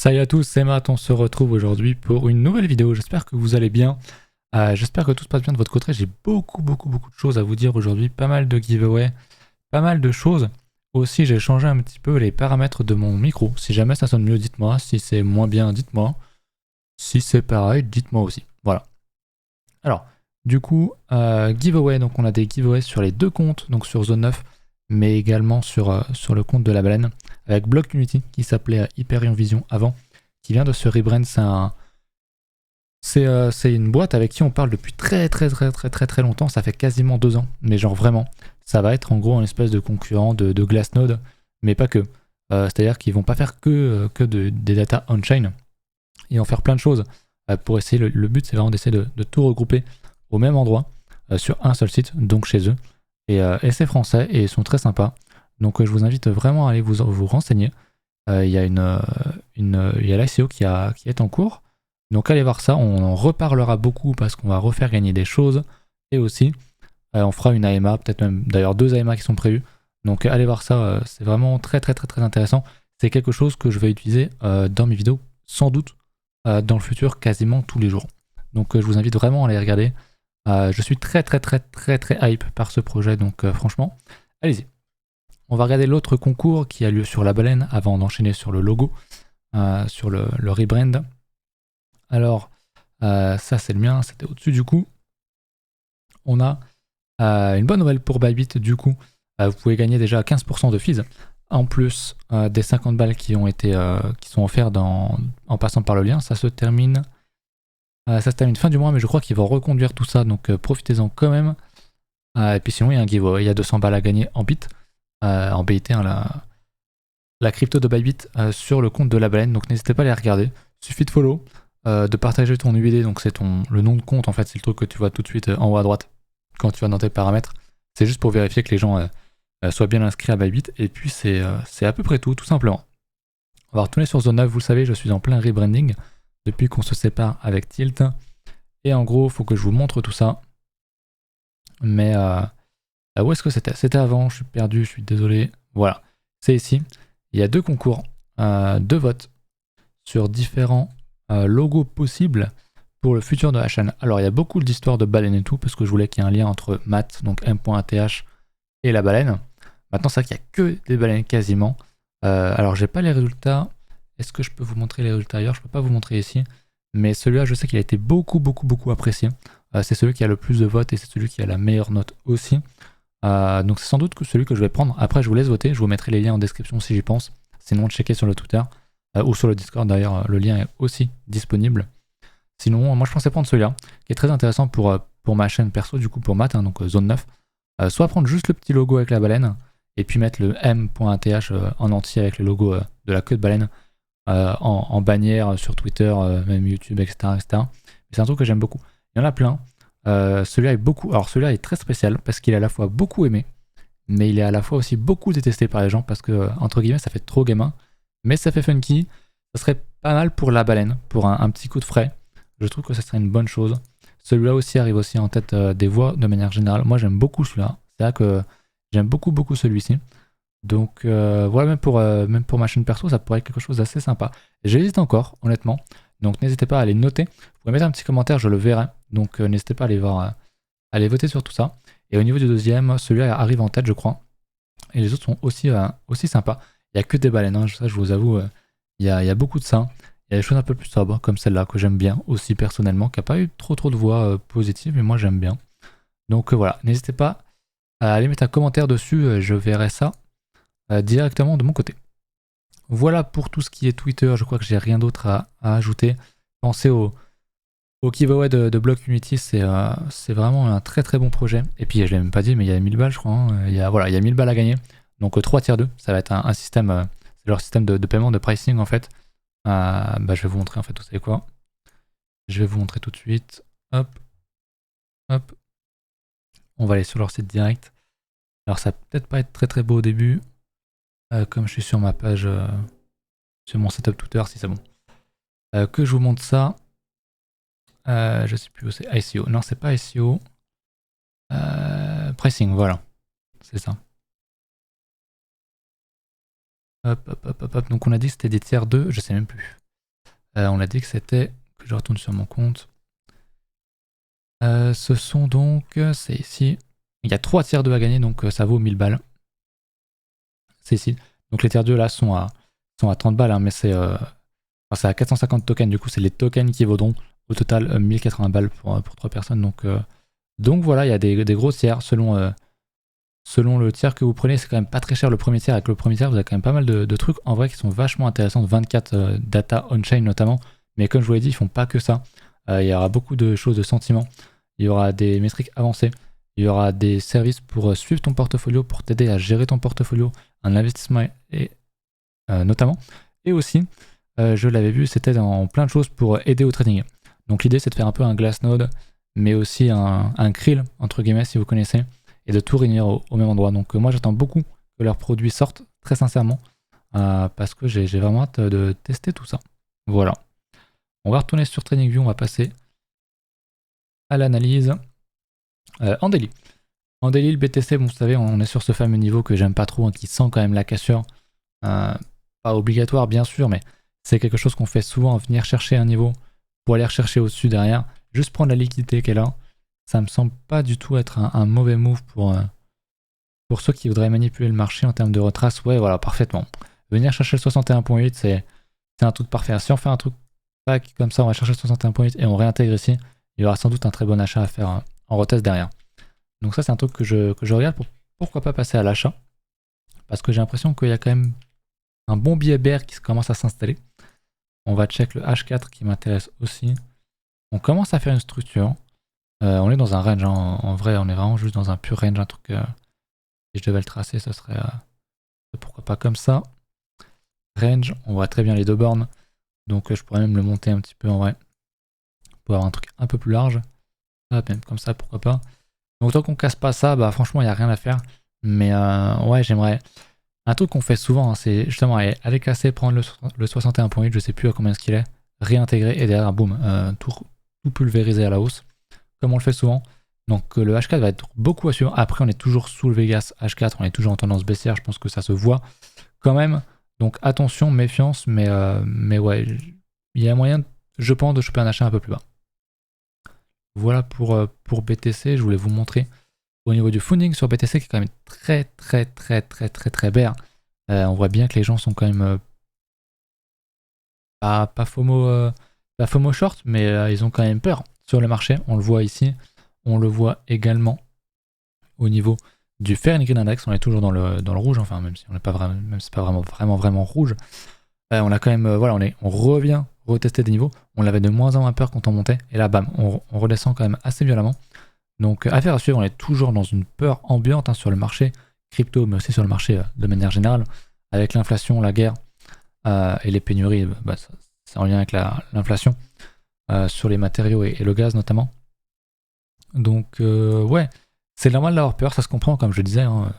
Salut à tous, c'est Matt, on se retrouve aujourd'hui pour une nouvelle vidéo. J'espère que vous allez bien. J'espère que tout se passe bien de votre côté. J'ai beaucoup de choses à vous dire aujourd'hui. Pas mal de giveaways, pas mal de choses. Aussi, j'ai changé un petit peu les paramètres de mon micro. Si jamais ça sonne mieux, dites-moi. Si c'est moins bien, dites-moi. Si c'est pareil, dites-moi aussi. Voilà. Alors, du coup, giveaway. Donc, on a des giveaways sur les deux comptes, donc sur Zone 9, mais également sur le compte de la baleine, avec Block Unity qui s'appelait Hyperion Vision avant, qui vient de se rebrand. C'est une boîte avec qui on parle depuis très longtemps. Ça fait quasiment 2 ans, mais genre vraiment. Ça va être en gros un espèce de concurrent de Glassnode, mais pas que. C'est-à-dire qu'ils vont pas faire que des data on-chain. Ils vont faire plein de choses pour essayer. Le but, c'est vraiment d'essayer de tout regrouper au même endroit, sur un seul site, donc chez eux. Et c'est français et ils sont très sympas. Donc je vous invite vraiment à aller vous renseigner. Il y a l'ICO qui est en cours. Donc allez voir ça, on en reparlera beaucoup parce qu'on va refaire gagner des choses. Et aussi, on fera une AMA, peut-être même d'ailleurs 2 AMA qui sont prévues. Donc allez voir ça, c'est vraiment très intéressant. C'est quelque chose que je vais utiliser dans mes vidéos, sans doute, dans le futur, quasiment tous les jours. Donc je vous invite vraiment à aller regarder. Je suis très hype par ce projet, donc franchement, allez-y. On va regarder l'autre concours qui a lieu sur la baleine avant d'enchaîner sur le logo, sur le rebrand. Alors, ça c'est le mien, c'était au-dessus du coup. On a une bonne nouvelle pour Bybit du coup. Vous pouvez gagner déjà 15% de fees, en plus des 50 balles qui sont offertes en passant par le lien. Ça se termine fin du mois, mais je crois qu'ils vont reconduire tout ça, donc profitez-en quand même. Et puis sinon, il y a un giveaway, il y a 200 balles à gagner en bit, en BIT, hein, la crypto de Bybit sur le compte de la baleine, donc n'hésitez pas à les regarder. Suffit de follow, de partager ton UID, donc c'est le nom de compte en fait, c'est le truc que tu vois tout de suite en haut à droite quand tu vas dans tes paramètres. C'est juste pour vérifier que les gens soient bien inscrits à Bybit, et puis c'est à peu près tout simplement. On va retourner sur Zone 9, vous le savez, je suis en plein rebranding depuis qu'on se sépare avec Tilt. Et en gros, il faut que je vous montre tout ça. Mais où est-ce que c'était? C'était avant, je suis perdu, je suis désolé. Voilà, c'est ici. Il y a 2 concours, 2 votes sur différents logos possibles pour le futur de la chaîne. Alors, il y a beaucoup d'histoires de baleines et tout, parce que je voulais qu'il y ait un lien entre Matt, donc m.ath, et la baleine. Maintenant, c'est vrai qu'il n'y a que des baleines quasiment. Alors, j'ai pas les résultats. Est-ce que je peux vous montrer les résultats ailleurs? Je peux pas vous montrer ici. Mais celui-là, je sais qu'il a été beaucoup apprécié. C'est celui qui a le plus de votes et c'est celui qui a la meilleure note aussi. Donc c'est sans doute celui que je vais prendre. Après, je vous laisse voter. Je vous mettrai les liens en description si j'y pense. Sinon, checkez sur le Twitter ou sur le Discord. D'ailleurs, le lien est aussi disponible. Sinon, moi, je pensais prendre celui-là, qui est très intéressant pour ma chaîne perso, du coup, pour Matt, hein, donc Zone 9. Soit prendre juste le petit logo avec la baleine, et puis mettre le m.ath en entier avec le logo de la queue de baleine en bannière sur Twitter, même YouTube, etc. Mais c'est un truc que j'aime beaucoup. Il y en a plein. Celui-là est beaucoup. Alors celui-là est très spécial parce qu'il est à la fois beaucoup aimé, mais il est à la fois aussi beaucoup détesté par les gens parce que entre guillemets ça fait trop gamin, mais ça fait funky. Ça serait pas mal pour la baleine, pour un petit coup de frais. Je trouve que ça serait une bonne chose. Celui-là aussi arrive aussi en tête des voix de manière générale. Moi j'aime beaucoup celui-là. C'est vrai que j'aime beaucoup celui-ci. Donc voilà, même pour ma chaîne perso, ça pourrait être quelque chose d'assez sympa. J'hésite encore, honnêtement. Donc n'hésitez pas à aller noter. Vous pouvez mettre un petit commentaire, je le verrai. Donc n'hésitez pas à aller voir, aller voter sur tout ça. Et au niveau du deuxième, celui-là arrive en tête, je crois. Et les autres sont aussi sympas. Il n'y a que des baleines, hein, ça je vous avoue. Il y a beaucoup de ça. Il y a des choses un peu plus sobres, comme celle-là, que j'aime bien aussi personnellement, qui n'a pas eu trop de voix positives, mais moi j'aime bien. Donc voilà, n'hésitez pas à aller mettre un commentaire dessus, je verrai ça directement de mon côté. Voilà pour tout ce qui est Twitter, je crois que j'ai rien d'autre à ajouter. Pensez au giveaway de Block Unity, c'est vraiment un très bon projet. Et puis je l'ai même pas dit, mais il y a 1000 balles je crois, hein. Il y a 1000 balles à gagner. Donc 3 tiers 2, ça va être un système, c'est leur système de paiement, de pricing en fait. Je vais vous montrer en fait, vous savez quoi? Je vais vous montrer tout de suite. Hop. On va aller sur leur site direct. Alors ça va peut-être pas être très beau au début. Comme je suis sur ma page, sur mon setup Twitter, si c'est bon. Que je vous montre ça. Je sais plus où c'est. ICO. Non, c'est pas ICO. Pricing, voilà. C'est ça. Hop. Donc on a dit que c'était des tiers 2, je sais même plus. On a dit que c'était... que je retourne sur mon compte. Ce sont donc... c'est ici. Il y a 3 tiers 2 à gagner, donc ça vaut 1000 balles. C'est ici. Donc les tiers 2 là sont à 30 balles, hein, mais c'est à 450 tokens. Du coup, c'est les tokens qui vaudront au total 1080 balles pour 3 personnes. Donc voilà, il y a des gros tiers. Selon le tiers que vous prenez, c'est quand même pas très cher le premier tiers. Avec le premier tiers, vous avez quand même pas mal de trucs en vrai qui sont vachement intéressants. 24 data on-chain notamment. Mais comme je vous l'ai dit, ils font pas que ça. Il y aura beaucoup de choses de sentiments. Il y aura des métriques avancées. Il y aura des services pour suivre ton portfolio, pour t'aider à gérer ton portfolio, un investissement et, notamment. Et aussi, je l'avais vu, c'était dans plein de choses pour aider au trading. Donc l'idée, c'est de faire un peu un Glassnode, mais aussi un Krill, entre guillemets, si vous connaissez, et de tout réunir au même endroit. Donc moi, j'attends beaucoup que leurs produits sortent, très sincèrement, parce que j'ai vraiment hâte de tester tout ça. Voilà. On va retourner sur TradingView, on va passer à l'analyse en daily. En daily, le BTC, bon, vous savez, on est sur ce fameux niveau que j'aime pas trop, hein, qui sent quand même la cassure. Pas obligatoire, bien sûr, mais c'est quelque chose qu'on fait souvent, venir chercher un niveau pour aller rechercher au-dessus derrière, juste prendre la liquidité qu'elle a. Ça me semble pas du tout être un mauvais move pour ceux qui voudraient manipuler le marché en termes de retrace. Ouais, voilà, parfaitement. Venir chercher le 61.8, c'est un truc parfait. Si on fait un truc pack comme ça, on va chercher le 61.8 et on réintègre ici, il y aura sans doute un très bon achat à faire en retest derrière. Donc ça, c'est un truc que je regarde pour pourquoi pas passer à l'achat. Parce que j'ai l'impression qu'il y a quand même un bon billet bear qui commence à s'installer. On va check le H4 qui m'intéresse aussi. On commence à faire une structure. On est dans un range, hein. En vrai, on est vraiment juste dans un pur range. Un truc, si je devais le tracer, ce serait pourquoi pas comme ça. Range, on voit très bien les deux bornes. Donc je pourrais même le monter un petit peu en vrai. Pour avoir un truc un peu plus large. Même comme ça, pourquoi pas. Donc tant qu'on casse pas ça, bah franchement, il n'y a rien à faire. Mais ouais, j'aimerais... Un truc qu'on fait souvent, hein, c'est justement aller casser, prendre le 61.8, je sais plus à combien est-ce qu'il est, réintégrer et derrière, boum, tout pulvériser à la hausse, comme on le fait souvent. Donc le H4 va être beaucoup à suivre. Après, on est toujours sous le Vegas H4, on est toujours en tendance baissière, je pense que ça se voit quand même. Donc attention, méfiance, mais ouais, il y a moyen, je pense, de choper un achat un peu plus bas. Voilà pour BTC, je voulais vous montrer au niveau du funding sur BTC qui est quand même très bear. On voit bien que les gens sont quand même pas FOMO short, mais ils ont quand même peur sur le marché. On le voit ici. On le voit également au niveau du Fair and Green Index. On est toujours dans le rouge, enfin même si on n'est pas vraiment, même si c'est pas vraiment rouge. On a quand même, voilà, on revient retester des niveaux. On avait de moins en moins peur quand on montait. Et là, bam, on redescend quand même assez violemment. Donc affaire à suivre, on est toujours dans une peur ambiante, hein, sur le marché crypto, mais aussi sur le marché de manière générale, avec l'inflation, la guerre et les pénuries, bah, c'est en lien avec l'inflation sur les matériaux et le gaz notamment. Donc ouais, c'est normal d'avoir peur, ça se comprend comme je disais, hein,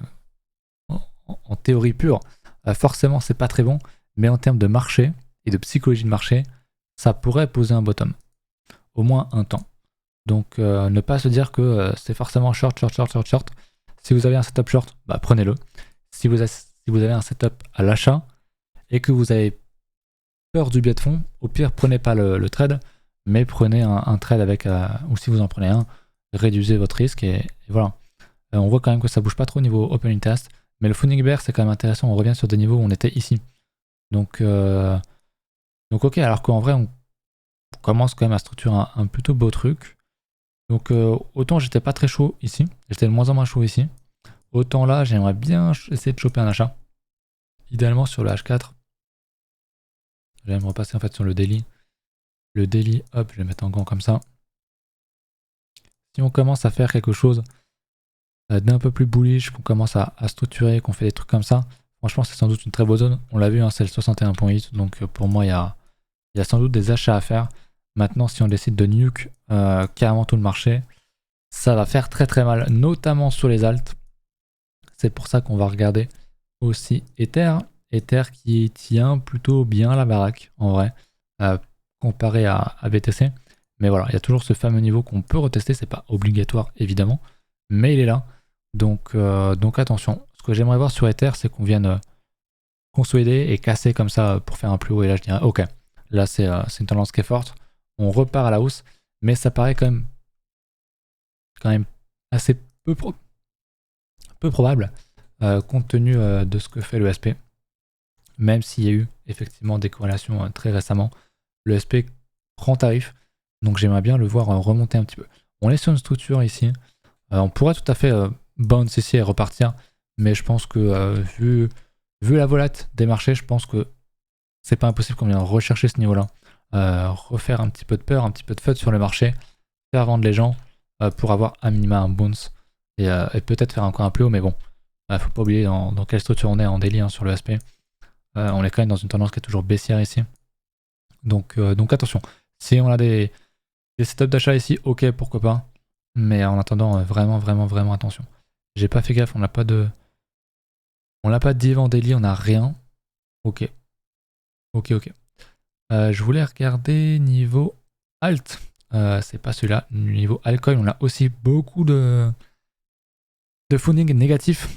en théorie pure. Forcément c'est pas très bon, mais en termes de marché et de psychologie de marché, ça pourrait poser un bottom, au moins un temps. Donc ne pas se dire que c'est forcément short. Si vous avez un setup short, bah, prenez-le. Si vous avez un setup à l'achat et que vous avez peur du biais de fond, au pire prenez pas le trade, mais prenez un trade avec, ou si vous en prenez un, réduisez votre risque et voilà. On voit quand même que ça bouge pas trop au niveau open interest, mais le funding bear c'est quand même intéressant, on revient sur des niveaux où on était ici. Donc ok, alors qu'en vrai on commence quand même à structurer un plutôt beau truc. Donc autant j'étais pas très chaud ici, j'étais de moins en moins chaud ici, autant là j'aimerais bien essayer de choper un achat. Idéalement sur le H4. J'aimerais repasser en fait sur le daily. Le daily, hop, je vais mettre en gant comme ça. Si on commence à faire quelque chose d'un peu plus bullish, qu'on commence à structurer, qu'on fait des trucs comme ça, franchement c'est sans doute une très bonne zone. On l'a vu, hein, c'est le 61.8, donc pour moi il y a sans doute des achats à faire. Maintenant si on décide de nuke carrément tout le marché, ça va faire très mal, notamment sur les alts. C'est pour ça qu'on va regarder aussi Ether. Ether qui tient plutôt bien la baraque en vrai, comparé à BTC. Mais voilà, il y a toujours ce fameux niveau qu'on peut retester, c'est pas obligatoire évidemment, mais il est là. Donc attention, ce que j'aimerais voir sur Ether, c'est qu'on vienne consolider et casser comme ça pour faire un plus haut. Et là je dirais ok, Là, c'est une tendance qui est forte. On repart à la hausse, mais ça paraît quand même assez peu probable compte tenu de ce que fait le SP. Même s'il y a eu effectivement des corrélations très récemment, le SP prend tarif, donc j'aimerais bien le voir remonter un petit peu. On est sur une structure ici, on pourrait tout à fait bounce ici et repartir, mais je pense que vu la volate des marchés, je pense que c'est pas impossible qu'on vienne rechercher ce niveau-là, refaire un petit peu de peur, un petit peu de FUD sur le marché, faire vendre les gens pour avoir à minima un bounce et peut-être faire encore un plus haut, mais bon, faut pas oublier dans quelle structure on est en daily sur le SP. On est quand même dans une tendance qui est toujours baissière ici. Donc attention, si on a des setups d'achat ici, ok, pourquoi pas. Mais en attendant, vraiment attention. J'ai pas fait gaffe, on n'a pas de div en daily, on n'a rien. Ok. Je voulais regarder niveau alt. C'est pas celui-là. Niveau altcoin, on a aussi beaucoup de funding négatif.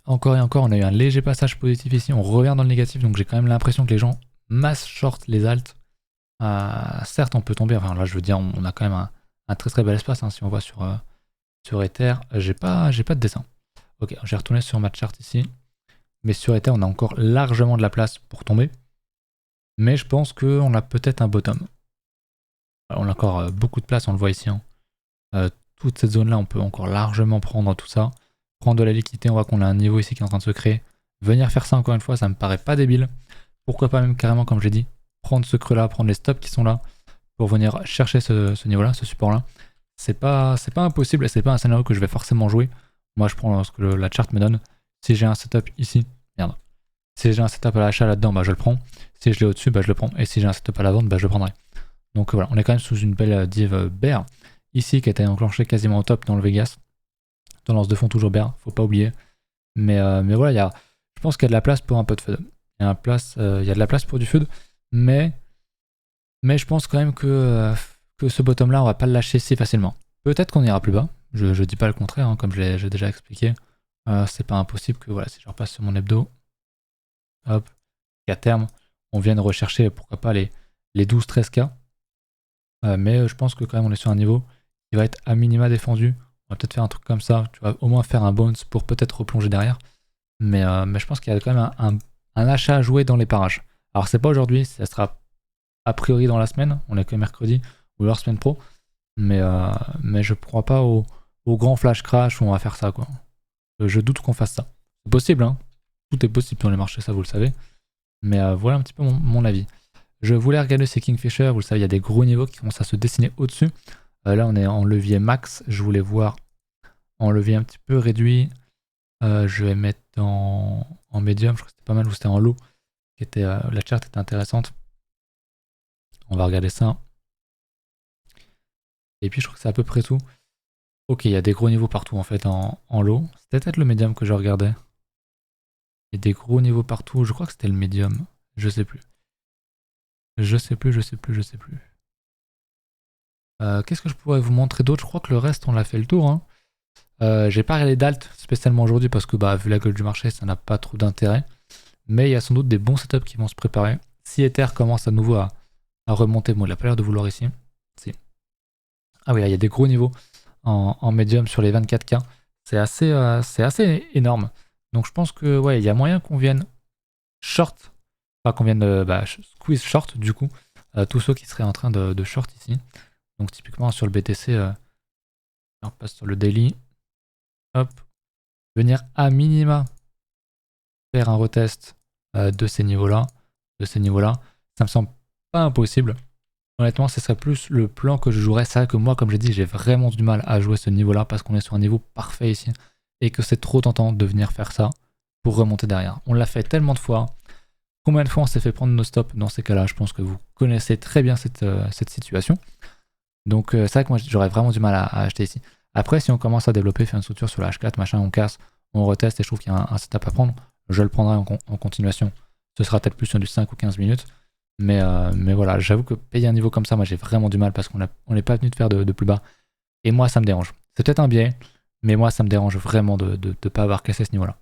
Encore et encore, on a eu un léger passage positif ici. On revient dans le négatif, donc j'ai quand même l'impression que les gens mass short les alts. Certes, on peut tomber. Enfin, là, je veux dire, on a quand même un très bel espace. Si on voit sur Ether, j'ai pas de dessin. Ok, j'ai retourné sur ma chart ici. Mais sur Ether, on a encore largement de la place pour tomber. Mais je pense qu'on a peut-être un bottom. On a encore beaucoup de place, on le voit ici. Toute cette zone-là, on peut encore largement prendre tout ça. Prendre de la liquidité, on voit qu'on a un niveau ici qui est en train de se créer. Venir faire ça encore une fois, ça me paraît pas débile. Pourquoi pas même carrément, comme j'ai dit, prendre ce creux-là, prendre les stops qui sont là pour venir chercher ce niveau-là, ce support-là. C'est pas impossible et c'est pas un scénario que je vais forcément jouer. Moi, je prends ce que la chart me donne. Si j'ai un setup ici, merde. Si j'ai un setup à l'achat là-dedans, bah je le prends. Si je l'ai au-dessus, bah je le prends. Et si j'ai un setup à la vente, bah je le prendrai. Donc voilà, on est quand même sous une belle div bear. Ici, qui a été enclenchée quasiment au top dans le Vegas. Tendance de fond toujours bear, faut pas oublier. Mais voilà, je pense qu'il y a de la place pour un peu de FUD. Il y a de la place pour du FUD. Mais je pense quand même que ce bottom-là, on va pas le lâcher si facilement. Peut-être qu'on ira plus bas. Je dis pas le contraire, comme j'ai déjà expliqué. C'est pas impossible que voilà, si je repasse sur mon hebdo, hop, qu'à terme, on vienne rechercher pourquoi pas les 12-13K. Mais je pense que quand même on est sur un niveau qui va être à minima défendu. On va peut-être faire un truc comme ça, tu vas au moins faire un bounce pour peut-être replonger derrière. Mais je pense qu'il y a quand même un achat à jouer dans les parages. Alors c'est pas aujourd'hui, ça sera a priori dans la semaine, on est que mercredi, ou leur semaine pro. Mais je crois pas au grand flash crash où on va faire ça, quoi. Je doute qu'on fasse ça. C'est possible, hein. Tout est possible dans les marchés, ça vous le savez. Mais voilà un petit peu mon avis. Je voulais regarder ces Kingfisher, vous le savez, il y a des gros niveaux qui commencent à se dessiner au-dessus. Là, on est en levier max. Je voulais voir en levier un petit peu réduit. Je vais mettre en médium, je crois que c'était pas mal, ou c'était en low. La charte était intéressante. On va regarder ça. Et puis, je crois que c'est à peu près tout. Ok, il y a des gros niveaux partout en fait en low. C'était peut-être le médium que je regardais. Il y a des gros niveaux partout. Je crois que c'était le médium. Je sais plus. Qu'est-ce que je pourrais vous montrer d'autre? Je crois que le reste, on l'a fait le tour. Hein. J'ai pas regardé d'alt spécialement aujourd'hui parce que vu la gueule du marché, ça n'a pas trop d'intérêt. Mais il y a sans doute des bons setups qui vont se préparer. Si Ether commence à nouveau à remonter, bon, il a pas l'air de vouloir ici. Si. Ah oui, là, il y a des gros niveaux en médium sur les 24K. C'est assez énorme. Donc je pense que ouais, il y a moyen qu'on vienne short, enfin qu'on vienne squeeze short du coup, tous ceux qui seraient en train de short ici. Donc typiquement sur le BTC, on passe sur le daily, hop, venir à minima faire un retest de ces niveaux-là, ça me semble pas impossible. Honnêtement, ce serait plus le plan que je jouerais. C'est vrai que moi, comme j'ai dit, j'ai vraiment du mal à jouer ce niveau-là parce qu'on est sur un niveau parfait ici et que c'est trop tentant de venir faire ça pour remonter derrière. On l'a fait tellement de fois. Combien de fois on s'est fait prendre nos stops dans ces cas-là? Je pense que vous connaissez très bien cette situation. Donc c'est vrai que moi, j'aurais vraiment du mal à acheter ici. Après, si on commence à développer, faire une structure sur la H4, machin, on casse, on reteste et je trouve qu'il y a un setup à prendre, je le prendrai en continuation. Ce sera peut-être plus sur du 5 ou 15 minutes. Mais voilà, j'avoue que payer un niveau comme ça, moi j'ai vraiment du mal parce qu'on n'est pas venu de faire de plus bas. Et moi ça me dérange. C'est peut-être un biais, mais moi ça me dérange vraiment de ne pas avoir cassé ce niveau-là.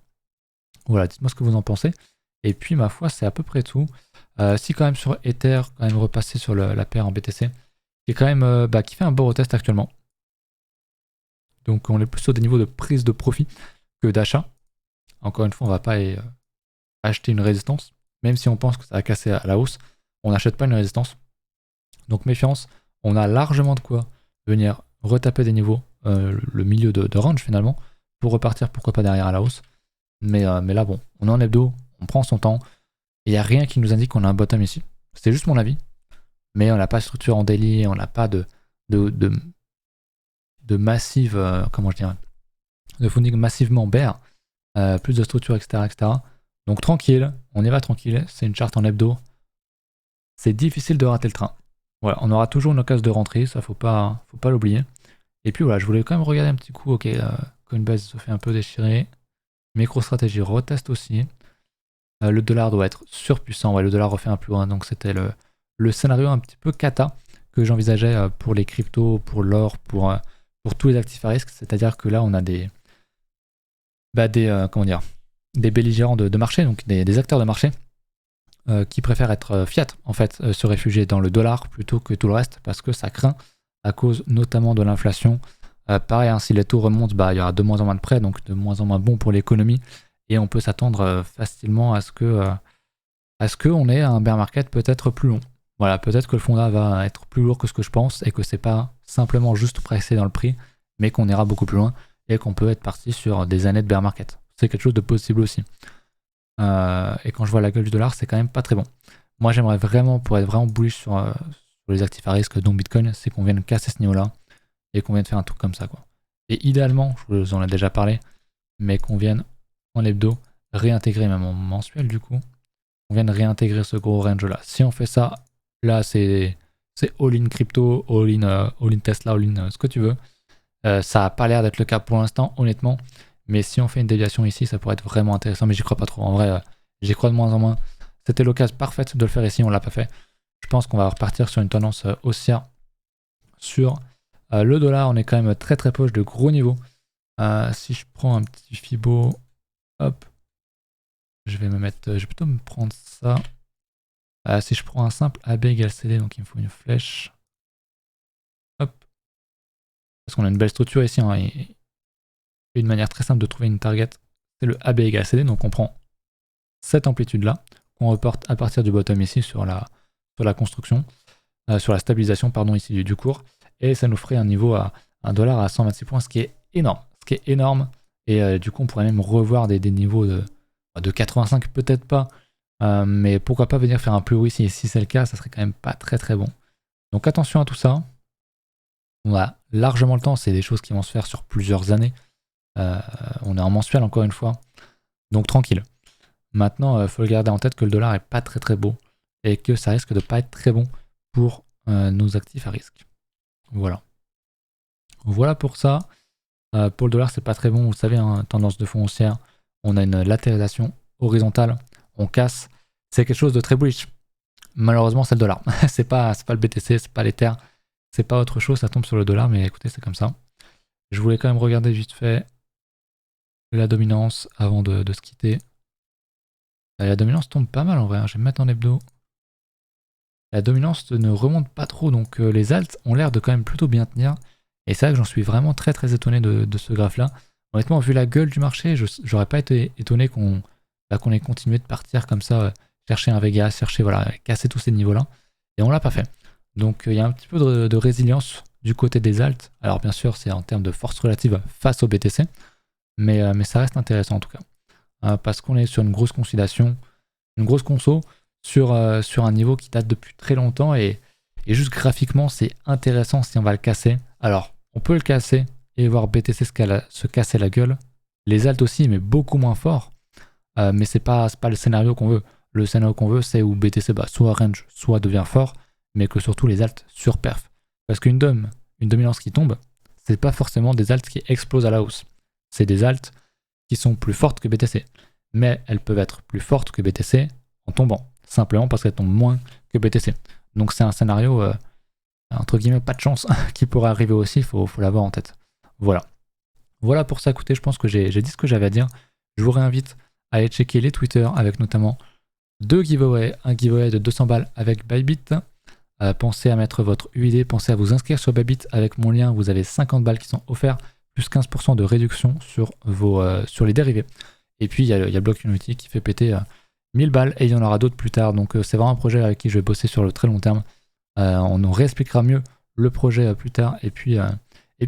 Voilà, dites-moi ce que vous en pensez. Et puis ma foi, c'est à peu près tout. Si quand même sur Ether, quand même repasser sur la paire en BTC, qui est quand même qui fait un beau retest actuellement. Donc on est plus sur des niveaux de prise de profit que d'achat. Encore une fois, on va pas acheter une résistance, même si on pense que ça va casser à la hausse, on n'achète pas une résistance. Donc méfiance, on a largement de quoi venir retaper des niveaux, le milieu de range finalement, pour repartir pourquoi pas derrière à la hausse. Mais là bon, on est en hebdo, on prend son temps, et il n'y a rien qui nous indique qu'on a un bottom ici. C'est juste mon avis, mais on n'a pas de structure en daily, on n'a pas de massive, comment je dirais, de funding massivement bear, plus de structure, etc., etc. Donc tranquille, on y va tranquille, c'est une charte en hebdo, c'est difficile de rater le train. Voilà, on aura toujours une occasion de rentrer, ça faut pas l'oublier. Et puis voilà, je voulais quand même regarder un petit coup, ok, Coinbase se fait un peu déchirer, MicroStrategy reteste aussi, le dollar doit être surpuissant, ouais, le dollar refait un plus loin, donc c'était le scénario un petit peu cata que j'envisageais pour les cryptos, pour l'or, pour tous les actifs à risque, c'est-à-dire que là on a des belligérants de marché, donc des acteurs de marché qui préfèrent être fiat en fait, se réfugier dans le dollar plutôt que tout le reste parce que ça craint à cause notamment de l'inflation. Pareil, hein, si les taux remontent, il y aura de moins en moins de prêts, donc de moins en moins bon pour l'économie et on peut s'attendre facilement à ce qu'on ait un bear market peut-être plus long. Voilà, peut-être que le fonds va être plus lourd que ce que je pense et que c'est pas simplement juste pressé dans le prix, mais qu'on ira beaucoup plus loin et qu'on peut être parti sur des années de bear market. C'est quelque chose de possible aussi. Et quand je vois la gueule du dollar, c'est quand même pas très bon. Moi, j'aimerais vraiment, pour être vraiment bullish sur les actifs à risque dont Bitcoin, c'est qu'on vienne casser ce niveau-là et qu'on vienne faire un truc comme ça, quoi. Et idéalement, je vous en ai déjà parlé, mais qu'on vienne en hebdo réintégrer, même en mensuel du coup, on vienne réintégrer ce gros range-là. Si on fait ça, là, c'est all-in crypto, all-in Tesla, all-in ce que tu veux. Ça n'a pas l'air d'être le cas pour l'instant, honnêtement. Mais si on fait une déviation ici, ça pourrait être vraiment intéressant. Mais j'y crois pas trop. En vrai, j'y crois de moins en moins. C'était l'occasion parfaite de le faire ici, on l'a pas fait. Je pense qu'on va repartir sur une tendance haussière sur le dollar. On est quand même très très proche de gros niveaux. Si je prends un petit Fibo, hop, je vais plutôt me prendre ça. Si je prends un simple AB égale CD, donc il me faut une flèche. Hop. Parce qu'on a une belle structure ici. Hein, et une manière très simple de trouver une target, c'est le AB égale CD. Donc on prend cette amplitude-là, qu'on reporte à partir du bottom ici sur la construction, sur la stabilisation pardon, ici du cours. Et ça nous ferait un niveau à $1 à 126 points, ce qui est énorme. Et du coup, on pourrait même revoir des niveaux de 85, peut-être pas. Mais pourquoi pas venir faire un plus haut ici. Et si c'est le cas, ça serait quand même pas très très bon. Donc attention à tout ça. On a largement le temps. C'est des choses qui vont se faire sur plusieurs années. On est en mensuel encore une fois. Donc tranquille. Maintenant, il faut le garder en tête que le dollar est pas très très beau. Et que ça risque de pas être très bon pour nos actifs à risque. Voilà. Voilà pour ça. Pour le dollar, c'est pas très bon. Vous savez, hein, tendance de fond haussière. On a une latéralisation horizontale. On casse. C'est quelque chose de très bullish. Malheureusement, c'est le dollar. c'est pas le BTC, c'est pas l'Ether. C'est pas autre chose. Ça tombe sur le dollar. Mais écoutez, c'est comme ça. Je voulais quand même regarder vite fait la dominance avant de se quitter. La dominance tombe pas mal en vrai. Je vais me mettre en hebdo. La dominance ne remonte pas trop. Donc les alts ont l'air de quand même plutôt bien tenir. Et c'est vrai que j'en suis vraiment très très étonné de ce graphe-là. Honnêtement, vu la gueule du marché, j'aurais pas été étonné qu'on ait continué de partir comme ça, chercher un Vega, casser tous ces niveaux-là. Et on l'a pas fait. Donc il y a un petit peu de résilience du côté des alts. Alors bien sûr, c'est en termes de force relative face au BTC. Mais ça reste intéressant en tout cas. Parce qu'on est sur une grosse consolidation, une grosse conso sur un niveau qui date depuis très longtemps. Et juste graphiquement, c'est intéressant si on va le casser. Alors, on peut le casser et voir BTC se casser la gueule. Les alts aussi, mais beaucoup moins fort. Mais c'est pas le scénario qu'on veut. Le scénario qu'on veut, c'est où BTC soit range, soit devient fort, mais que surtout les alts surperf. Parce qu'une dominance qui tombe, c'est pas forcément des alts qui explosent à la hausse. C'est des alts qui sont plus fortes que BTC. Mais elles peuvent être plus fortes que BTC en tombant. Simplement parce qu'elles tombent moins que BTC. Donc c'est un scénario, entre guillemets, pas de chance, qui pourrait arriver aussi, il faut l'avoir en tête. Voilà. Voilà pour ça, écoutez, je pense que j'ai dit ce que j'avais à dire. Je vous réinvite à aller checker les Twitter avec notamment 2 giveaways, un giveaway de 200 balles avec Bybit. Pensez à mettre votre UID, pensez à vous inscrire sur Bybit avec mon lien, vous avez 50 balles qui sont offerts, plus 15% de réduction sur les dérivés. Et puis il y a Block Unity qui fait péter 1000 balles et il y en aura d'autres plus tard. Donc c'est vraiment un projet avec qui je vais bosser sur le très long terme. On nous réexpliquera mieux le projet plus tard. Et puis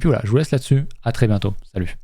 voilà, je vous laisse là-dessus. À très bientôt. Salut.